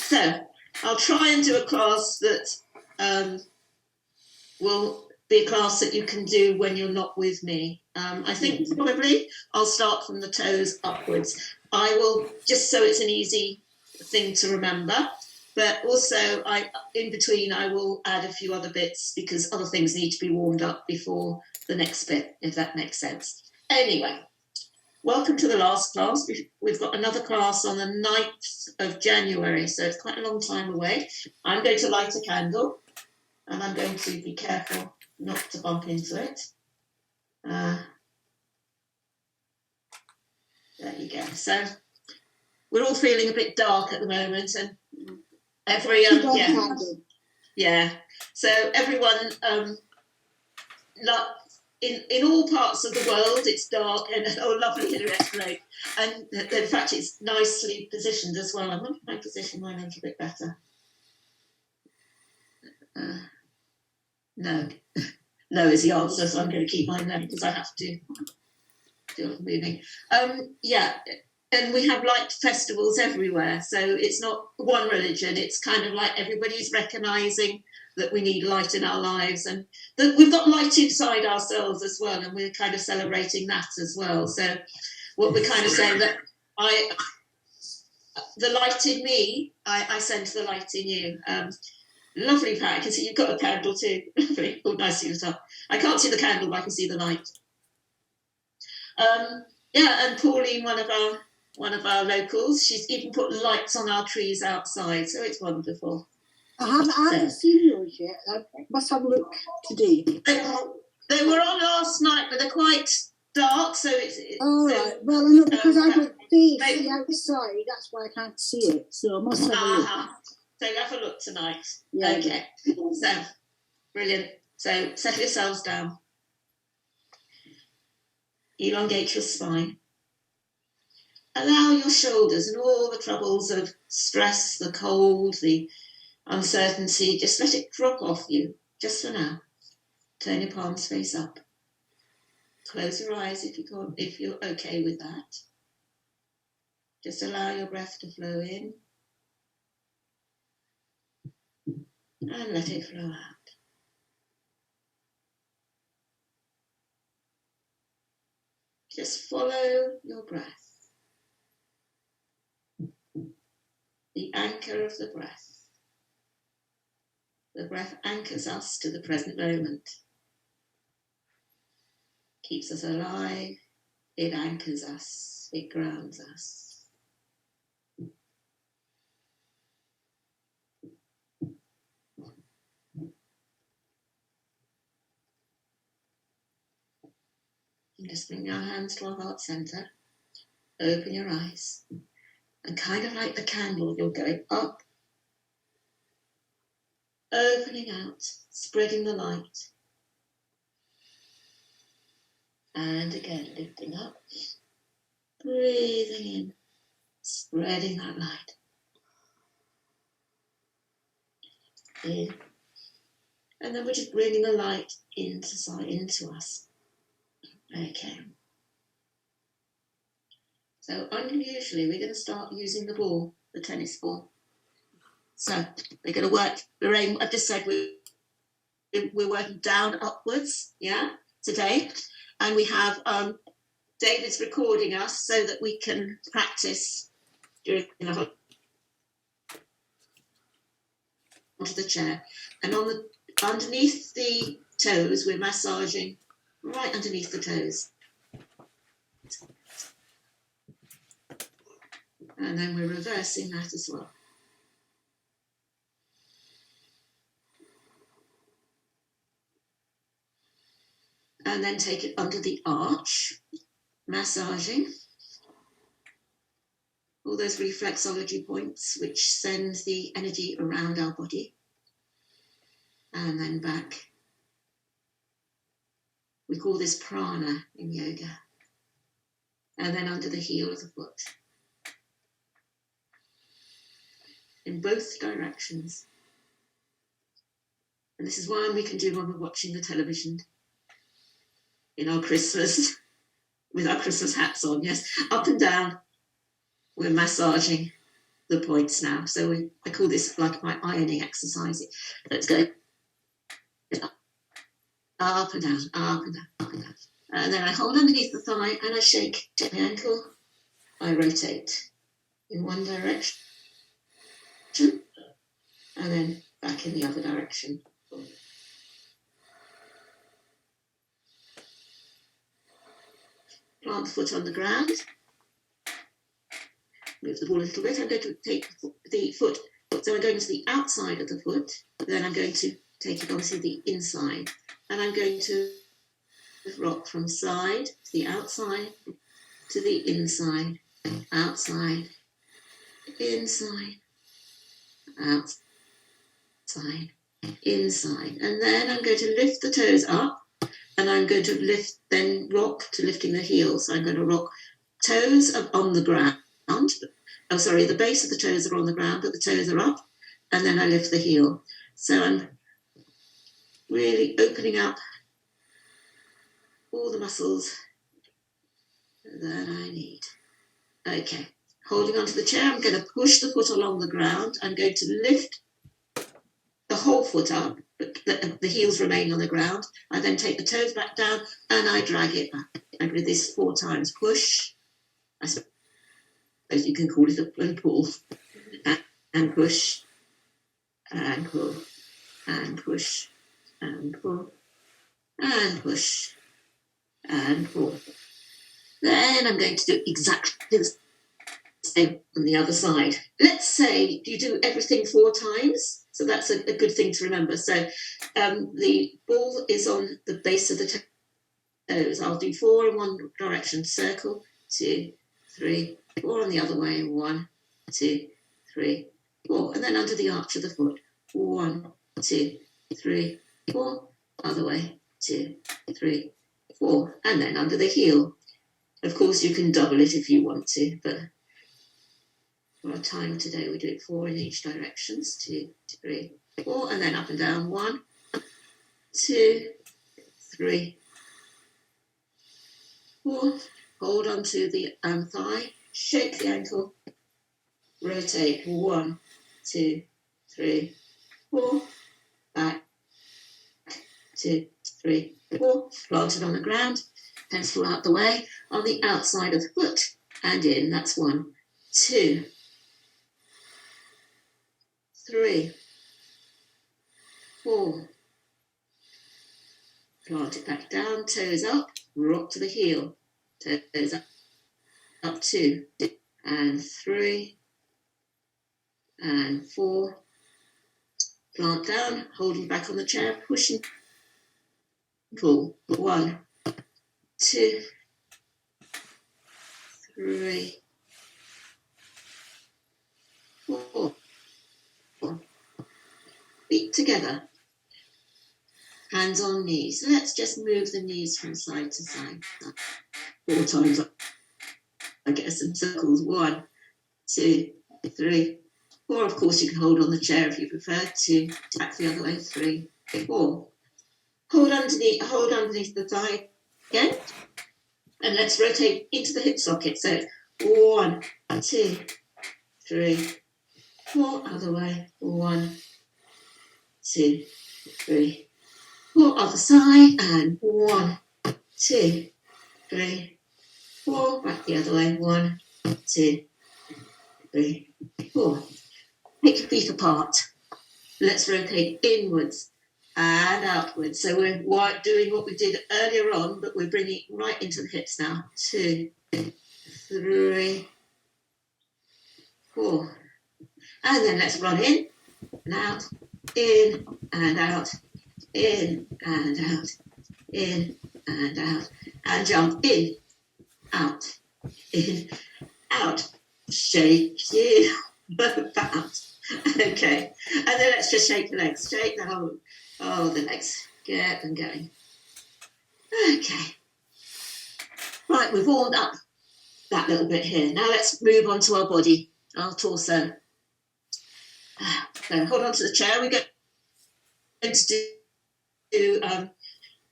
So I'll try and do a class that will be a class that you can do when you're not with me. I think probably I'll start from the toes upwards. I will, just so it's an easy thing to remember, but also in between I will add a few other bits because other things need to be warmed up before the next bit, if that makes sense. Anyway, welcome to the last class. We've got another class on the 9th of January, so it's quite a long time away. I'm going to light a candle and I'm going to be careful not to bump into it. There you go. So we're all feeling a bit dark at the moment, and every yeah. So everyone, in all parts of the world, it's dark and lovely, it's great. And in fact, it's nicely positioned as well. I wonder if I position mine a little bit better. No. No is the answer, so I'm going to keep mine there because I have to do a little moving. And we have light festivals everywhere, so it's not one religion. It's kind of like everybody's recognising that we need light in our lives, and that we've got light inside ourselves as well, and we're kind of celebrating that as well. So what we're kind of saying that the light in me, I sense the light in you. Lovely, Pat. I can see you've got a candle too. Lovely. Oh, nicely lit up. I can't see the candle, but I can see the light. And Pauline, one of our locals, she's even put lights on our trees outside, so it's wonderful. I haven't seen yours yet. I must have a look today. They were on last night, but they're quite dark, so it's... Right. Well, I know, because I would face the outside, that's why I can't see it, so I must have a look. So have a look tonight. Yeah. Okay. So, brilliant. So settle yourselves down. Elongate your spine. Allow your shoulders and all the troubles of stress, the cold, the uncertainty, just let it drop off you, just for now. Turn your palms face up. Close your eyes if you're okay with that. Just allow your breath to flow in. And let it flow out. Just follow your breath. The anchor of the breath. The breath anchors us to the present moment. Keeps us alive. It anchors us. It grounds us. And just bring your hands to our heart center. Open your eyes. And kind of like the candle, you're going up, opening out, spreading the light. And again, lifting up, breathing in, spreading that light. In. And then we're just bringing the light into us. Okay. So unusually, we're going to start using the ball, the tennis ball. So we're going to work. I've just said we're working down upwards, today, and we have David's recording us so that we can practice during the onto the chair, and underneath the toes, we're massaging right underneath the toes. And then we're reversing that as well. And then take it under the arch, massaging all those reflexology points which send the energy around our body. And then back. We call this prana in yoga. And then under the heel of the foot. In both directions. And this is one we can do when we're watching the television. In our Christmas, with our Christmas hats on, yes. Up and down, we're massaging the points now. So I call this like my ironing exercise. Let's go up and down, up and down, up and down. And then I hold underneath the thigh and I shake the ankle. I rotate in one direction and then back in the other direction. Plant the foot on the ground. Move the ball a little bit. I'm going to take the foot. So I'm going to the outside of the foot. Then I'm going to take it onto the inside. And I'm going to rock from side to the outside to the inside. Outside. Inside. Outside. Inside. And then I'm going to lift the toes up. And I'm going to then rock to lifting the heels. So I'm going to rock toes up on the ground. Oh, sorry, the base of the toes are on the ground, but the toes are up. And then I lift the heel. So I'm really opening up all the muscles that I need. Okay, holding onto the chair, I'm going to push the foot along the ground. I'm going to lift the whole foot up, but the heels remain on the ground. I then take the toes back down and I drag it back. I do this 4 times. Push, I suppose you can call it a pull, and push, and pull, and push, and pull, and push, and pull. Then I'm going to do exactly the same on the other side. Let's say you do everything 4 times. So that's a good thing to remember. So the ball is on the base of the toes. I'll do 4 in one direction, circle, 2, 3, 4 on the other way, 1, 2, 3, 4. And then under the arch of the foot, 1, 2, 3, 4. Other way, 2, 3, 4. And then under the heel. Of course, you can double it if you want to, but for our time today, we do it 4 in each direction. 2, 3, 4, and then up and down. 1, 2, 3, 4. Hold on to the thigh. Shake the ankle. Rotate. 1, 2, 3, 4. Back. 2, 3, 4. Planted on the ground. Pencil out the way on the outside of the foot and in. That's 1, 2, 3, 4. Plant it back down, toes up, rock to the heel, toes up 2, and 3, and 4. Plant down, holding back on the chair, pushing, pull. 1, 2, 3, 4. Feet together, hands on knees. So let's just move the knees from side to side. 4 times. I get some circles. 1, 2, 3, 4. Of course, you can hold on the chair if you prefer. 2, back the other way. 3, 4. Hold underneath the thigh again. And let's rotate into the hip socket. So 1, 2, 3, 4. Other way. 1, 2, 3, 4. Other side. And 1, 2, 3, 4. Back the other way. 1, 2, 3, 4. Take your feet apart. Let's rotate inwards and outwards. So we're doing what we did earlier on, but we're bringing it right into the hips now. 2, 3, 4. And then let's run in and out, in and out, in and out, in and out, and jump in, out, shake it, bounce. Okay, and then let's just shake the legs, shake the legs, get them going. Okay, right, we've warmed up that little bit here. Now let's move on to our body, our torso. So hold on to the chair. We're going to do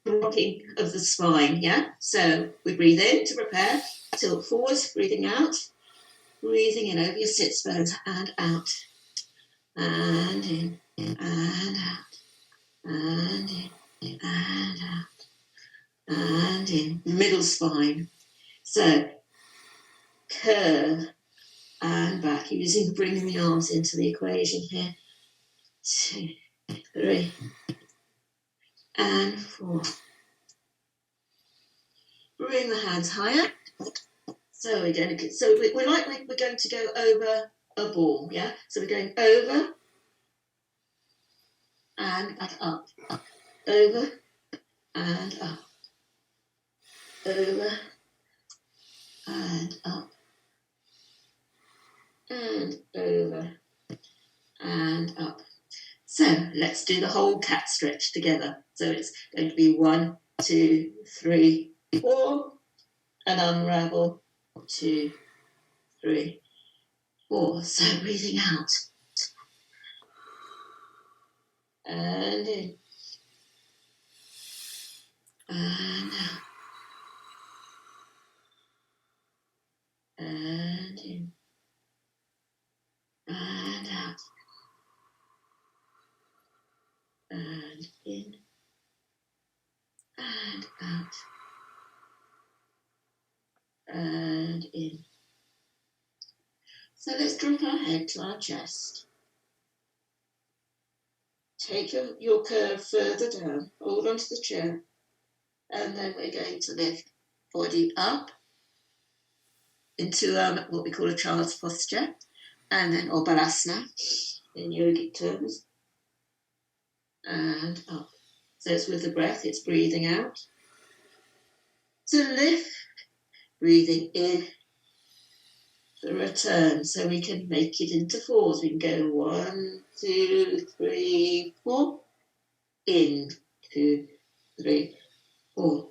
rocking of the spine, yeah? So we breathe in to prepare, tilt forwards, breathing out, breathing in over your sits bones and out, and in, and out, and in, and out, and in. Middle spine. So curve and back, using bringing the arms into the equation here. 2, 3, and 4. Bring the hands higher. So we're going to. So we're going to go over a ball, yeah. So we're going over and back up, over and up, over and up, and over and up. So let's do the whole cat stretch together. So it's going to be 1, 2, 3, 4, and unravel. 2, 3, 4. So breathing out and in and out and in and out and in and out and in. So let's drop our head to our chest. Take your curve further down, hold onto the chair, and then we're going to lift body up into what we call a child's posture, and then or balasana in yogic terms, and up. So it's with the breath, it's breathing out. To lift, breathing in, the return, so we can make it into 4s. We can go 1, 2, 3, 4, in, 2, 3, 4,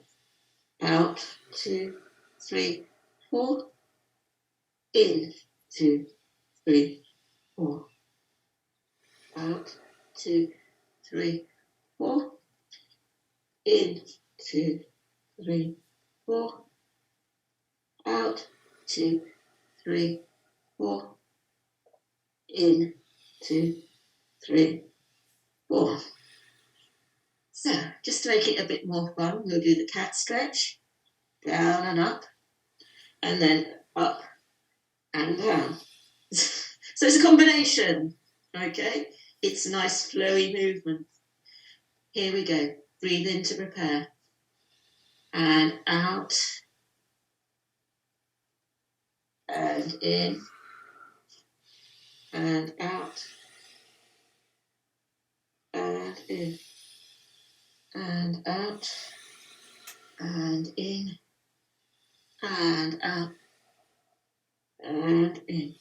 out, 2, 3, 4, in, 2, 3, 4, out, 2, 3, 4, in, 2, 3, 4, out, 2, 3, 4, in, 2, 3, 4. So just to make it a bit more fun, we'll do the cat stretch, down and up, and then up and down. So it's a combination, okay? It's a nice flowy movement. Here we go. Breathe in to prepare. And out. And in. And out. And in. And out. And in. And out. And in.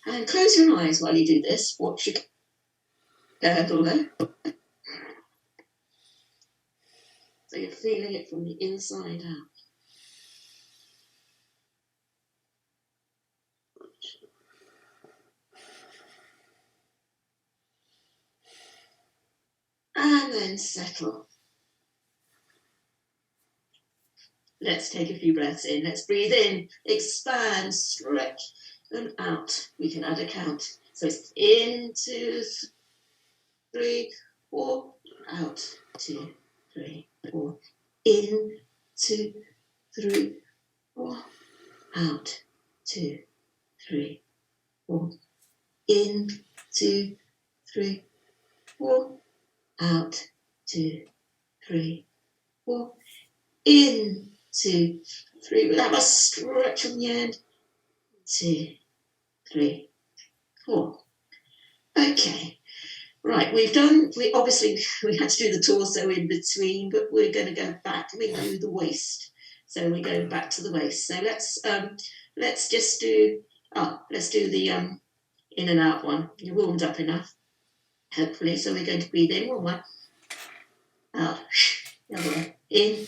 And close your eyes while you do this. Watch your candle there. So you're feeling it from the inside out. And then settle. Let's take a few breaths in. Let's breathe in, expand, stretch, and out. We can add a count. So it's in, 2, 3, 4, out, 2, 3, 4, in, 2, 3, 4, out, 2, 3, 4, in, 2, 3, 4, out, 2, 3, 4, in, 2, 3. We'll have a stretch on the end. 2, 3, 4. Okay. Right, we obviously had to do the torso in between, but we're going to go back. We do the waist. So we're going back to the waist. So let's just do the in and out one. You're warmed up enough, hopefully. So we're going to breathe in one, out, the other way, in,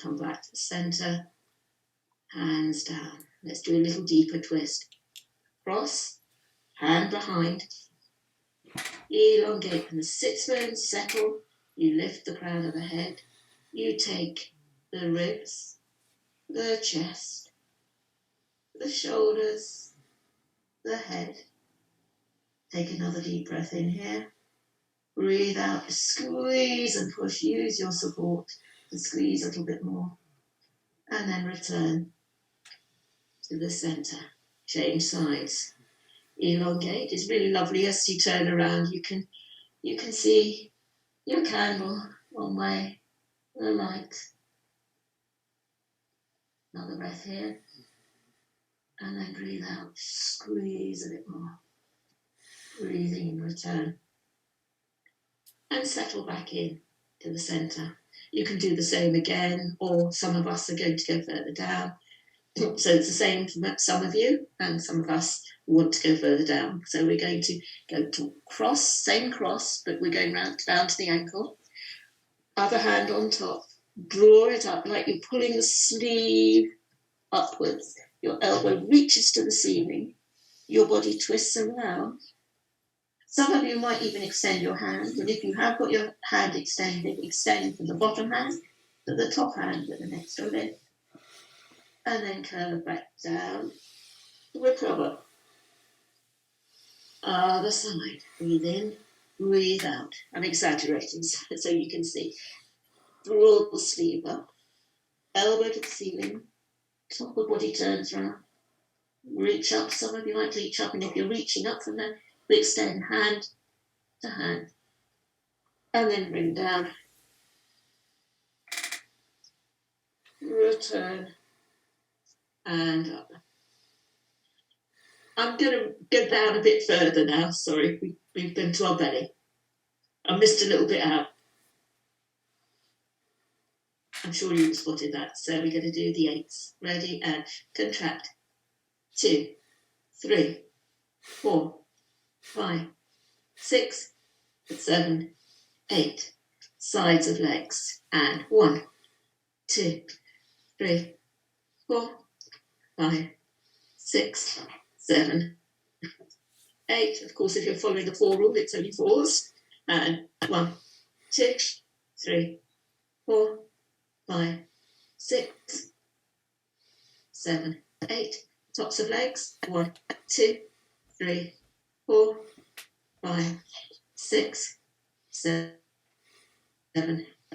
come back to the centre, hands down. Let's do a little deeper twist. Cross, hand behind, elongate from the sits bones, settle. You lift the crown of the head. You take the ribs, the chest, the shoulders, the head. Take another deep breath in here. Breathe out, squeeze and push. Use your support to squeeze a little bit more. And then return to the centre. Change sides. Elongate. It's really lovely as you turn around. You can see your candle one way, the light. Another breath here. And then breathe out. Squeeze a bit more. Breathing in, return. And settle back in to the centre. You can do the same again, or some of us are going to go further down. So it's the same for some of you, and some of us want to go further down. So we're going to go to cross, same cross, but we're going round down to the ankle. Other hand on top. Draw it up like you're pulling the sleeve upwards. Your elbow reaches to the ceiling. Your body twists around. Some of you might even extend your hand, and if you have got your hand extended, extend from the bottom hand to the top hand with an extra lift. And then curve back down. Recover. Other side. Breathe in, breathe out. I'm exaggerating so you can see. Draw the sleeve up. Elbow to the ceiling. Top of body turns round. Reach up. Some of you might reach up, and if you're reaching up from there, we extend hand to hand. And then bring down. Return. And up. I'm going to go down a bit further now. Sorry, we've been to our belly. I missed a little bit out. I'm sure you spotted that. So we're going to do the 8s. Ready and contract. 2, 3, 4, 5, 6, 7, 8. Sides of legs. And 1, 2, 3, 4, 5, 6, 7, 8. Of course, if you're following the 4 rule, it's only 4s. And 1, 2, 3, 4, 5, 6, 7, 8. Tops of legs. 1, 2, 3, 4, 5, 6, 7,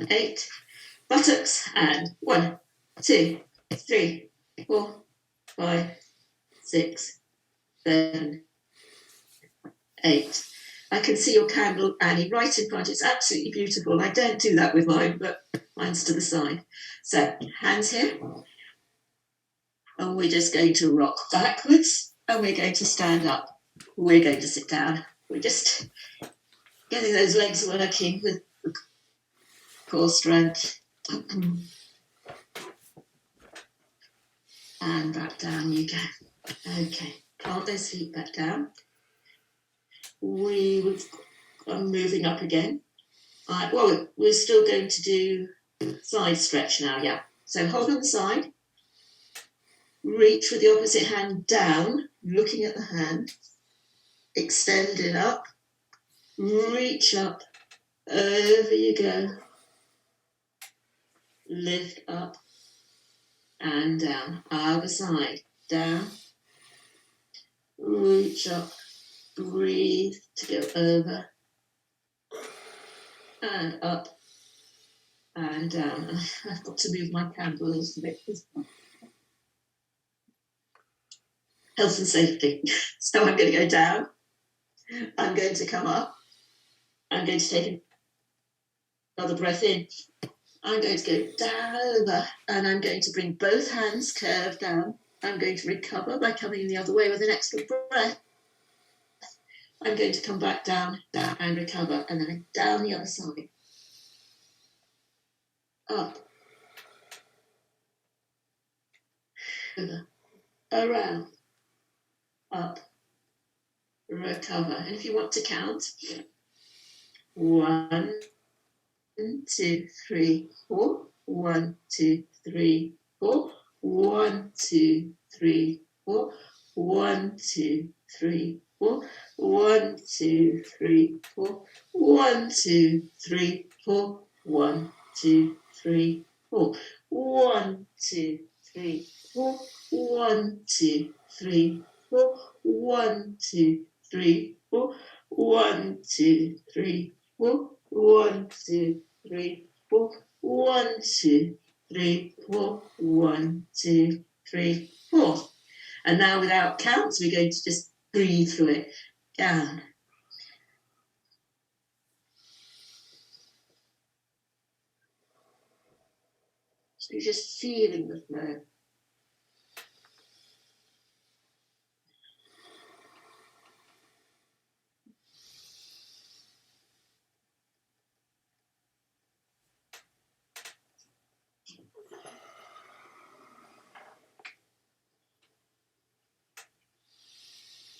8. Buttocks. And 1, 2, 3, 4, 5, 6, 7, 8. I can see your candle, Annie, right in front. It's absolutely beautiful. I don't do that with mine, but mine's to the side. So, hands here. And we're just going to rock backwards. And we're going to stand up. We're going to sit down. We're just getting those legs working with core strength. And back down you go. Okay, plant those feet back down. I'm moving up again. Well, we're still going to do side stretch now, yeah. So hold on the side. Reach with the opposite hand down, looking at the hand. Extend it up. Reach up. Over you go. Lift up and down. Other side. Down. Reach up. Breathe to go over and up and down. I've got to move my candle a little bit. Health and safety. So I'm going to go down. I'm going to come up. I'm going to take another breath in. I'm going to go down over and I'm going to bring both hands curved down. I'm going to recover by coming the other way with an extra breath. I'm going to come back down, down and recover, and then down the other side. Up. Over. Around. Up. Recover. And if you want to count, 1, 2, 3, 4. 1, 2, 3, 4. 1, 2, 3, 4. 1, 2, 3, 4. 1, 2, 3, 4. 1, 2, 3, 4. 1, 2, 3, 4. 1, 2, 3, 4. 1, 2, 3, 4. 1, 2, 3, 4. 1, 2, 3, 4. 1, 2, 3, 4. 1, 2, 3, 4. 1, 2, 3, 4. And now without counts, we're going to just breathe through it. Down. So you're just feeling the flow.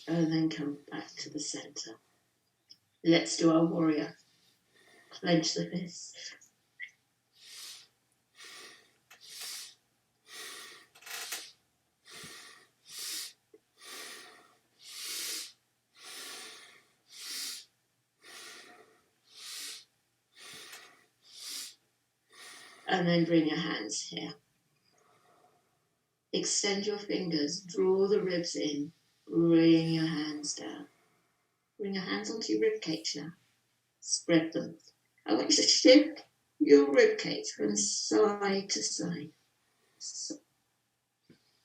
And then come back to the centre. Let's do our warrior. Clench the fists. And then bring your hands here. Extend your fingers, draw the ribs in, bring your hands down. Bring your hands onto your rib cage now. Spread them. I want you to shift your rib cage from side to side. So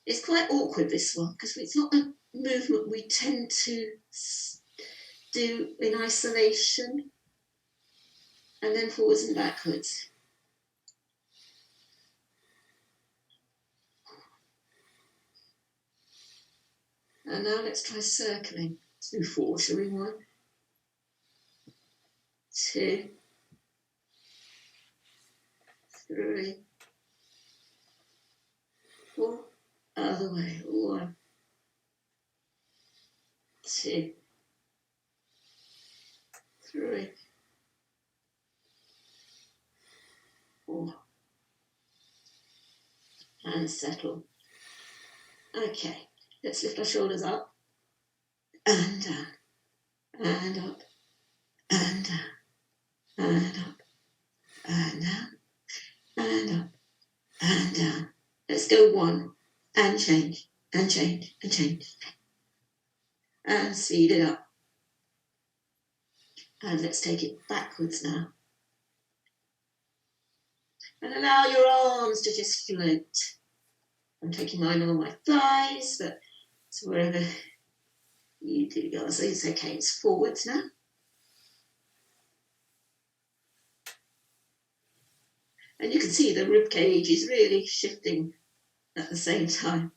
it's quite awkward, this one, because it's not a movement we tend to do in isolation. And then forwards and backwards. And now let's try circling. Let's do 4, shall we? 1, 2, 3, 4. Other way. 1, 2, 3, 4. And settle. Okay. Let's lift our shoulders up and down, and up, and down, and up, and down, and up, and down. Let's go 1, and change, and change, and change. And speed it up. And let's take it backwards now. And allow your arms to just float. I'm taking mine on my thighs, but it's wherever you do yours. It's okay, it's forwards now. And you can see the rib cage is really shifting at the same time.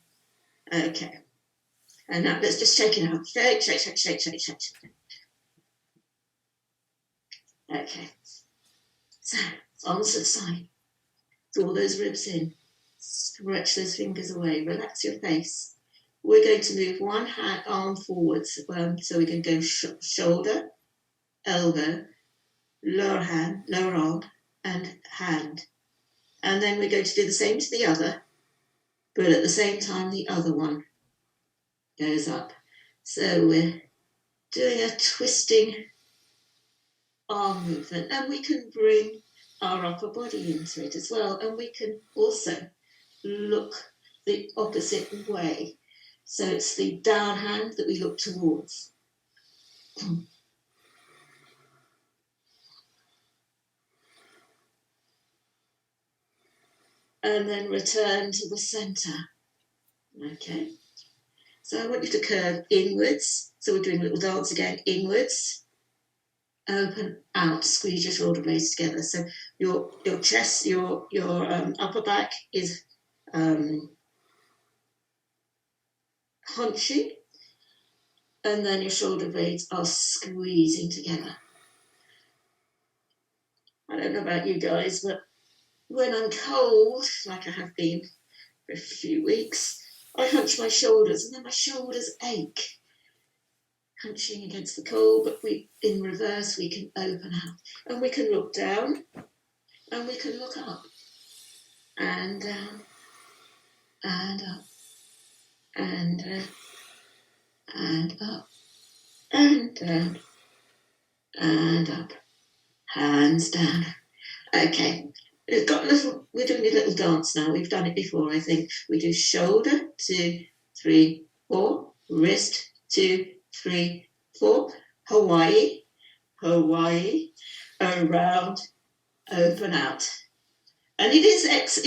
Okay. And now let's just shake it out. Shake, shake, shake, shake, shake, shake, shake. Okay. So, arms to the side. Draw those ribs in. Stretch those fingers away. Relax your face. We're going to move one arm forwards. So we can go shoulder, elbow, lower arm, and hand. And then we're going to do the same to the other, but at the same time the other one goes up. So we're doing a twisting arm movement, and we can bring our upper body into it as well, and we can also look the opposite way. So it's the down hand that we look towards. And then return to the centre. Okay. So I want you to curve inwards. So we're doing a little dance again. Inwards, open, out. Squeeze your shoulder blades together. So your chest, your upper back is hunching, and then your shoulder blades are squeezing together. I don't know about you guys, but when I'm cold, like I have been for a few weeks, I hunch my shoulders, and then my shoulders ache. Hunching against the cold, but in reverse, we can open out. And we can look down, and we can look up. and down, and up, and down, and up, and down, and up, hands down. Okay, we're doing a little dance now. We've done it before, I think. We do shoulder, 2, 3, 4, wrist, 2, 3, 4, Hawaii, Hawaii, around, open out. And it is, it's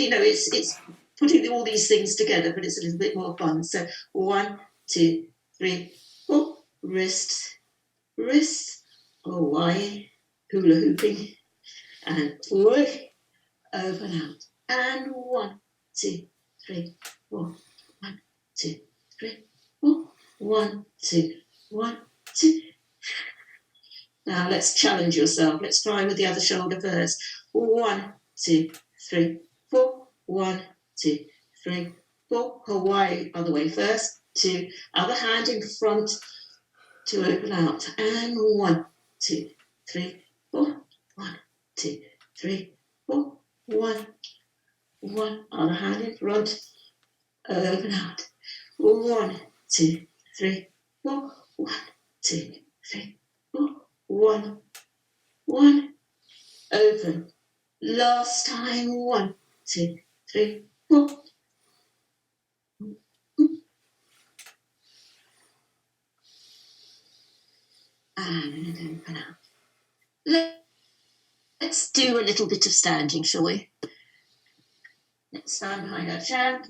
putting all these things together, but it's a little bit more fun. So 1, 2, 3, 4, wrist, wrist, Hawaii, hula hooping, and forward, open out. And 1, 2, 3, 4, 1, 2, 3, 4, 1, 2, 1, 2. Now let's challenge yourself. Let's try with the other shoulder first. 1, 2, 3, 4. 1, 2, 3, 4. Hawaii, other way first. 2, other hand in front to open out. And 1, 2, 3, 4. 1, 2, 3, 4. 1, 1, other hand in front, open out. 1, 2, 3, 4. 1, 2, 3, 4. 1, 1, open. Last time. 1, 2, 3, 4. And open out. Let's do a little bit of standing, shall we? Let's stand behind our chair.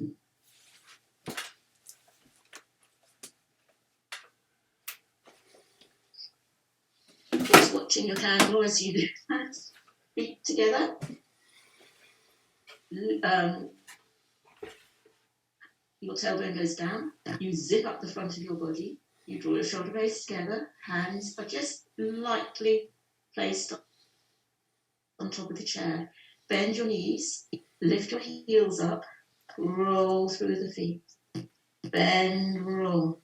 Just watching your candle as you do that. Feet together. Your tailbone goes down. You zip up the front of your body. You draw your shoulder blades together. Hands are just lightly placed on top of the chair. Bend your knees. Lift your heels up. Roll through the feet. Bend, roll.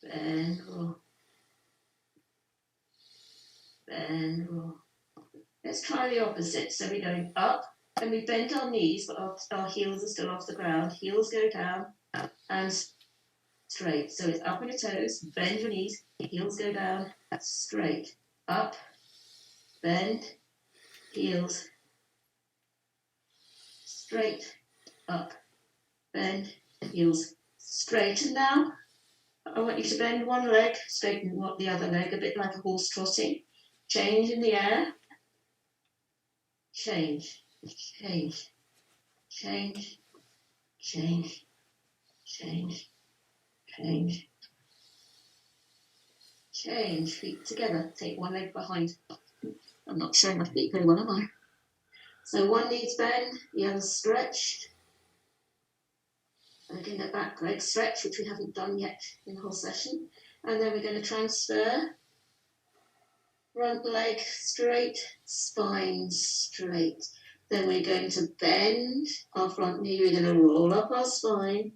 Bend, roll. Bend, roll. Let's try the opposite. So we're going up and we bend our knees, but our heels are still off the ground. Heels go down and straight. So it's up on your toes, bend your knees, heels go down, straight. Up, bend, heels, straight, up, bend, heels, straight. And now I want you to bend one leg, straighten the other leg, a bit like a horse trotting. Change in the air. Change, change, change, change, change, change, change. Feet together. Take one leg behind. I'm not showing my feet very well, am I? So one knee's bent, the other stretched. And again, the back leg stretch, which we haven't done yet in the whole session. And then we're going to transfer. Front leg straight, spine straight. Then we're going to bend our front knee. We're going to roll up our spine.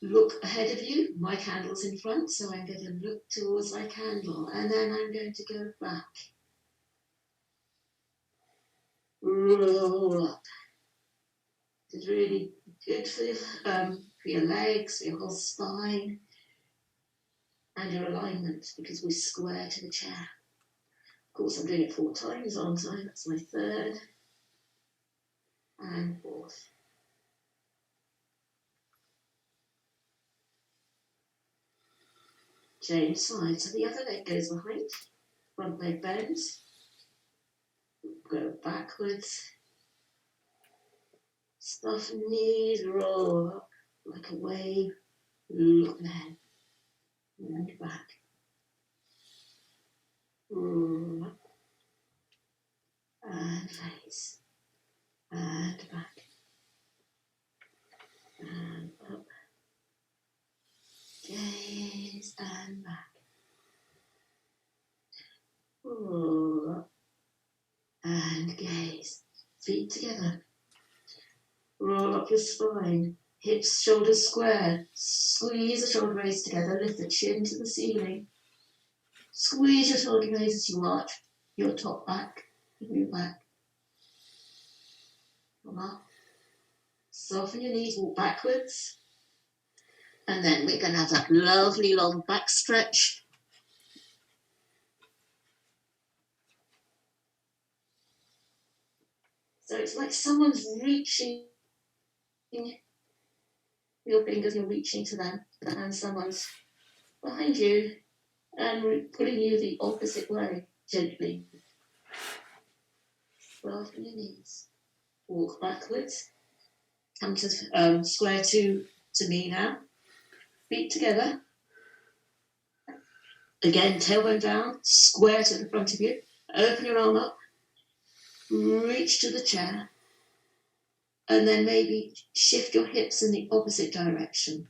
Look ahead of you. My candle's in front, so I'm going to look towards my candle. And then I'm going to go back. Roll up. It's really good for your legs, for your whole spine, and your alignment, because we square to the chair. Of course, I'm doing it 4 times, aren't I? That's my 3rd and 4th. Change side. So the other leg goes behind, front leg bends, go backwards, stuff knees, roll up like a wave, look ahead, and back, roll up, and face, and back, and up, gaze, and back, roll up, and gaze, feet together. Roll up your spine, hips, shoulders squared. Squeeze the shoulder blades together, lift the chin to the ceiling. Squeeze your shoulder blades as you arch your top back, move back. Come up. Soften your knees, walk backwards. And then we're going to have that lovely long back stretch. So it's like someone's reaching your fingers, you're reaching to them, and someone's behind you and pulling you the opposite way, gently. Soften your knees. Walk backwards. Come to square to me now. Feet together. Again, tailbone down, square to the front of you. Open your arm up. Reach to the chair. And then maybe shift your hips in the opposite direction.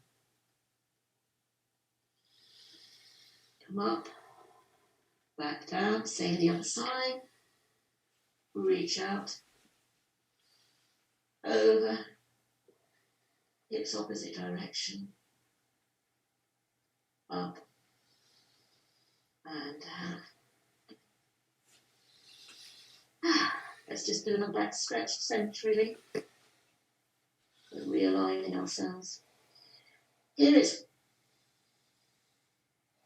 Come up. Back down. Same the other side. Reach out. Over. Hips opposite direction. Up. And down. Let's just do a back stretch centrally. Realigning ourselves. Here it's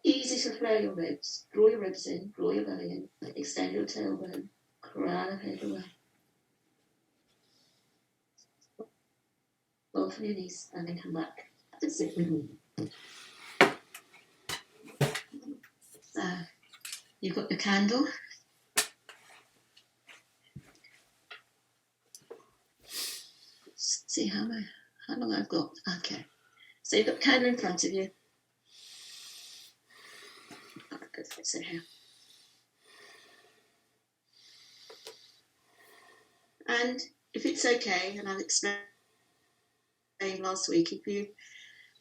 easy to flare your ribs. Draw your ribs in, draw your belly in, extend your tailbone, crown and head away. Soften your knees and then come back. That's it. So, you've got your candle. See how long I've got. Okay. So you've got the candle in front of you. Let's sit here. And if it's okay, and I've explained last week, if you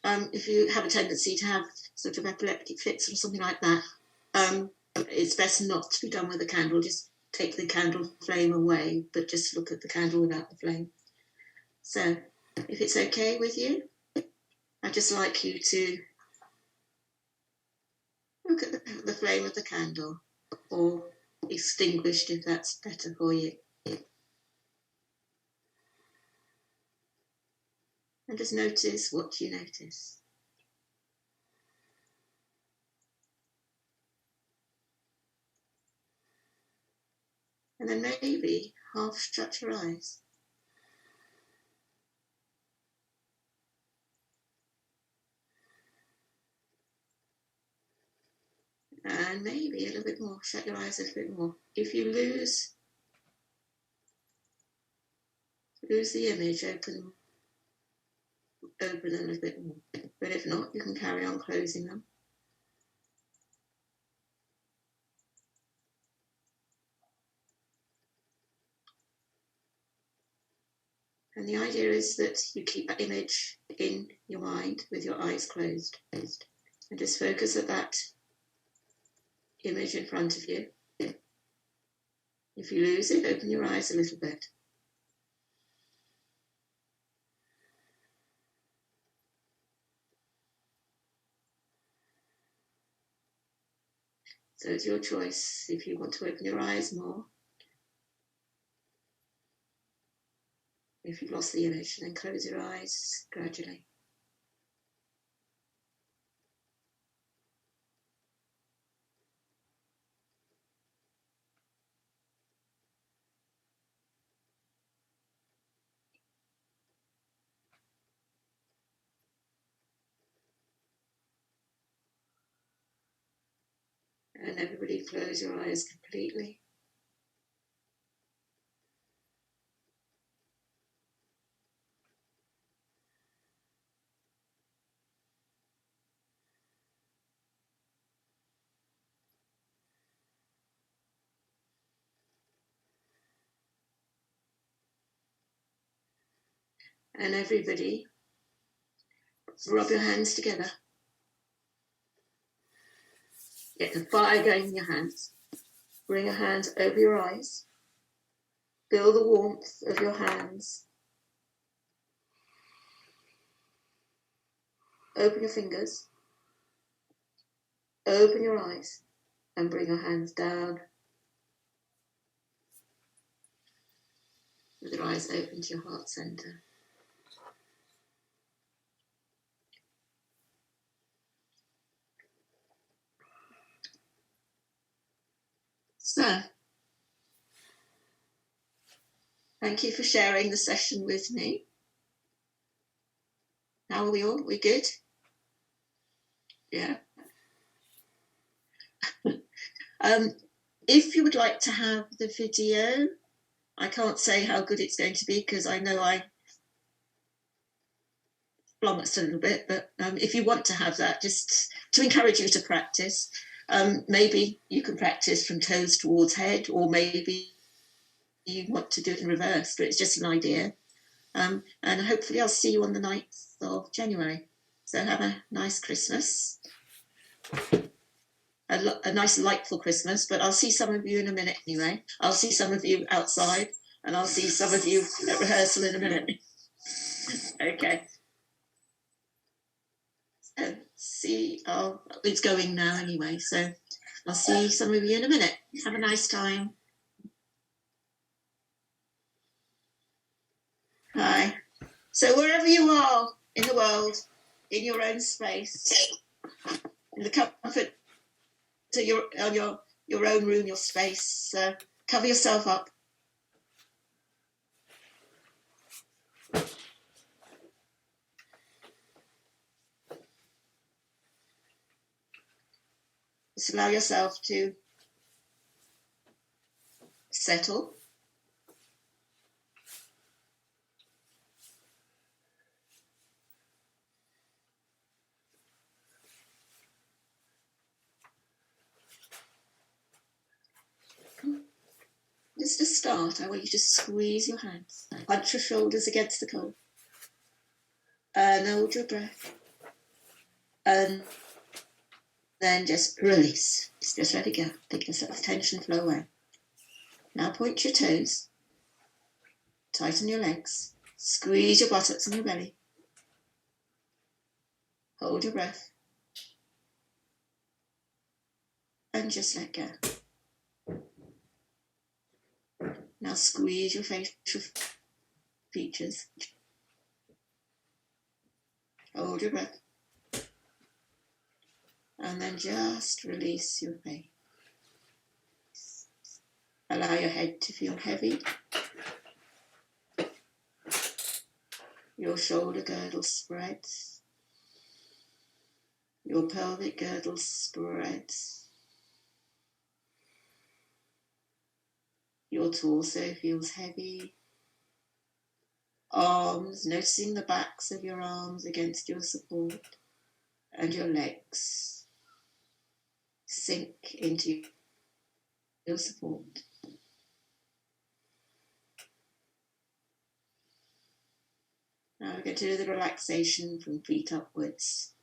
have a tendency to have sort of epileptic fits or something like that, it's best not to be done with a candle. Just take the candle flame away, but just look at the candle without the flame. So, if it's okay with you, I'd just like you to look at the flame of the candle, or extinguished if that's better for you. And just notice what you notice. And then maybe half shut your eyes. And maybe a little bit more, shut your eyes a little bit more. If you lose the image, open a little bit more. But if not, you can carry on closing them. And the idea is that you keep that image in your mind with your eyes closed. And just focus at that image in front of you. If you lose it, open your eyes a little bit. So it's your choice if you want to open your eyes more. If you've lost the image, then close your eyes gradually. And everybody close your eyes completely. And everybody, rub your hands together. Get the fire going in your hands. Bring your hands over your eyes. Feel the warmth of your hands. Open your fingers. Open your eyes and bring your hands down. with your eyes open to your heart center. So, thank you for sharing the session with me. How are we all? We good? Yeah. If you would like to have the video, I can't say how good it's going to be because I know I flummoxed a little bit, but if you want to have that, just to encourage you to practice, maybe you can practice from toes towards head, or maybe you want to do it in reverse, but it's just an idea. And hopefully I'll see you on the 9th of January. So have a nice Christmas. A nice lightful Christmas, but I'll see some of you in a minute anyway. I'll see some of you outside, and I'll see some of you at rehearsal in a minute. Okay. So it's going now anyway, so I'll see some of you in a minute. Have a nice time. Hi. So wherever you are in the world, in your own space, in the comfort to your own room, your space, cover yourself up. Just allow yourself to settle. Just to start, I want you to squeeze your hands, punch your shoulders against the cold, and hold your breath, and then just release. Just let it go. Just let the tension flow away. Now point your toes, tighten your legs, squeeze your buttocks and your belly, hold your breath, and just let go. Now squeeze your facial features, hold your breath, and then just release your face. Allow your head to feel heavy, your shoulder girdle spreads, your pelvic girdle spreads, your torso feels heavy, arms, noticing the backs of your arms against your support, and your legs sink into your support. Now we're going to do the relaxation from feet upwards.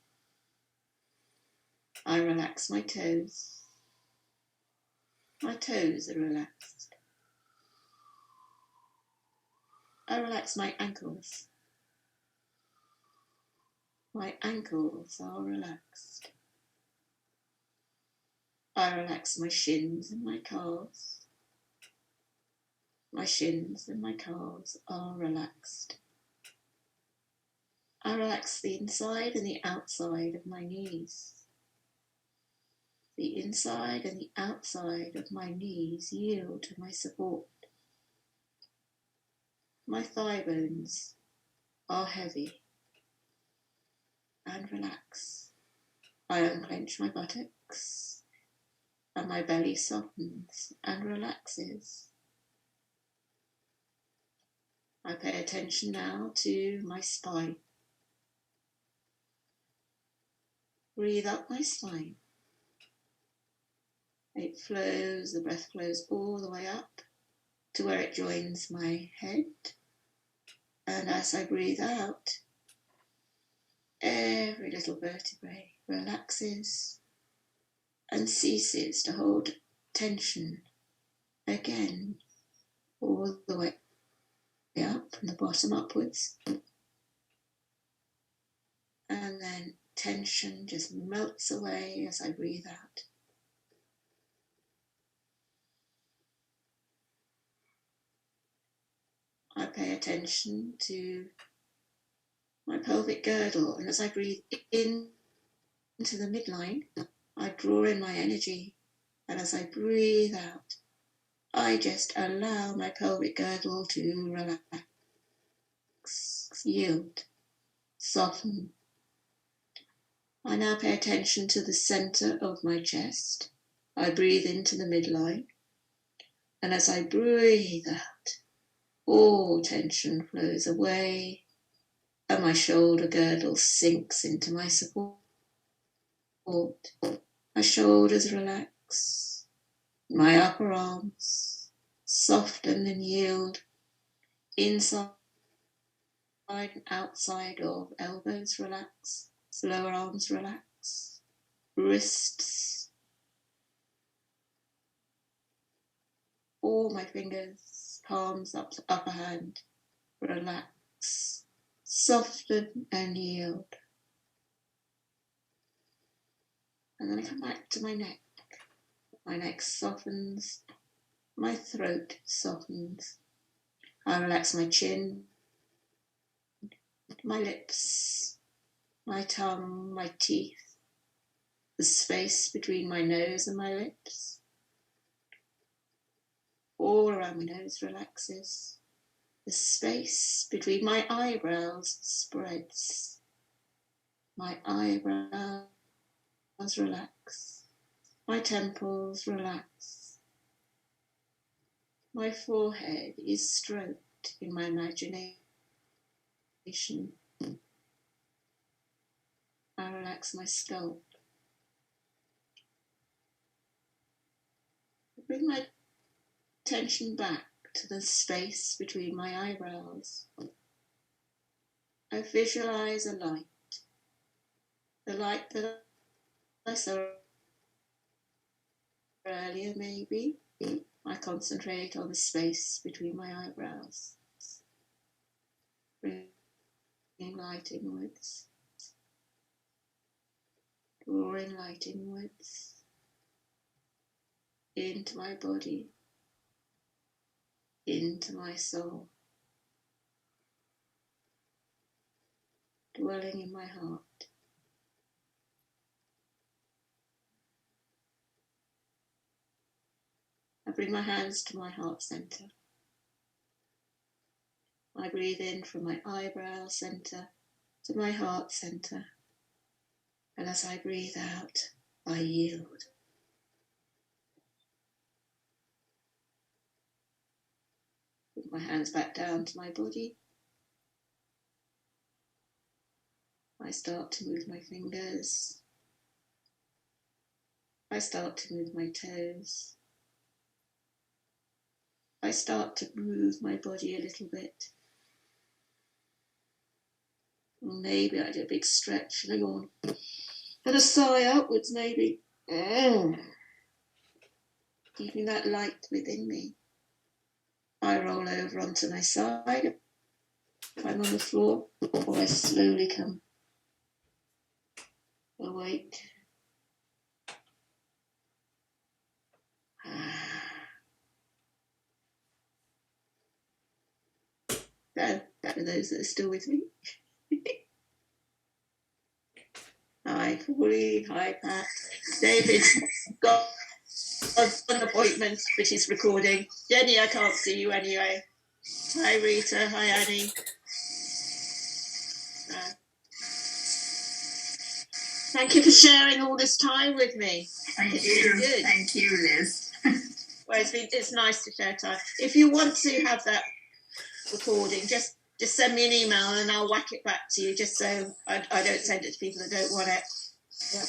I relax my toes. My toes are relaxed. I relax my ankles. My ankles are relaxed. I relax my shins and my calves. My shins and my calves are relaxed. I relax the inside and the outside of my knees. The inside and the outside of my knees yield to my support. My thigh bones are heavy and relax. I unclench my buttocks and my belly softens and relaxes. I pay attention now to my spine. Breathe up my spine. It flows, the breath flows all the way up to where it joins my head. And as I breathe out, every little vertebrae relaxes and ceases to hold tension again, all the way up from the bottom upwards. And then tension just melts away as I breathe out. I pay attention to my pelvic girdle, and as I breathe in into the midline, I draw in my energy, and as I breathe out, I just allow my pelvic girdle to relax, yield, soften. I now pay attention to the center of my chest. I breathe into the midline, and as I breathe out, all tension flows away, and my shoulder girdle sinks into my support. My shoulders relax, my upper arms soften and yield, inside and outside of elbows relax, lower arms relax, wrists, all my fingers, palms up to upper hand, relax, soften and yield. And then I come back to my neck. My neck softens, my throat softens. I relax my chin, my lips, my tongue, my teeth, the space between my nose and my lips. All around my nose relaxes. The space between my eyebrows spreads. My eyebrows relax. My temples relax. My forehead is stroked in my imagination. I relax my scalp. I bring my attention back to the space between my eyebrows. I visualize a light, the light that I saw earlier maybe. I concentrate on the space between my eyebrows, bringing light inwards, drawing light inwards, into my body, into my soul, dwelling in my heart. I bring my hands to my heart center. I breathe in from my eyebrow center to my heart center. And as I breathe out, I yield. Put my hands back down to my body. I start to move my fingers. I start to move my toes. I start to move my body a little bit. Or maybe I do a big stretch and a yawn. And a sigh outwards maybe. Keeping that light within me. I roll over onto my side if I'm on the floor, or I slowly come awake. That for those that are still with me. Hi, Corey. Hi, Pat. David's got an appointment, but he's recording. Jenny, I can't see you anyway. Hi, Rita. Hi, Annie. Thank you for sharing all this time with me. Thank you. Good. Thank you, Liz. Well, it's nice to share time. If you want to have that recording, just send me an email and I'll whack it back to you, just so I don't send it to people that don't want it. Yeah.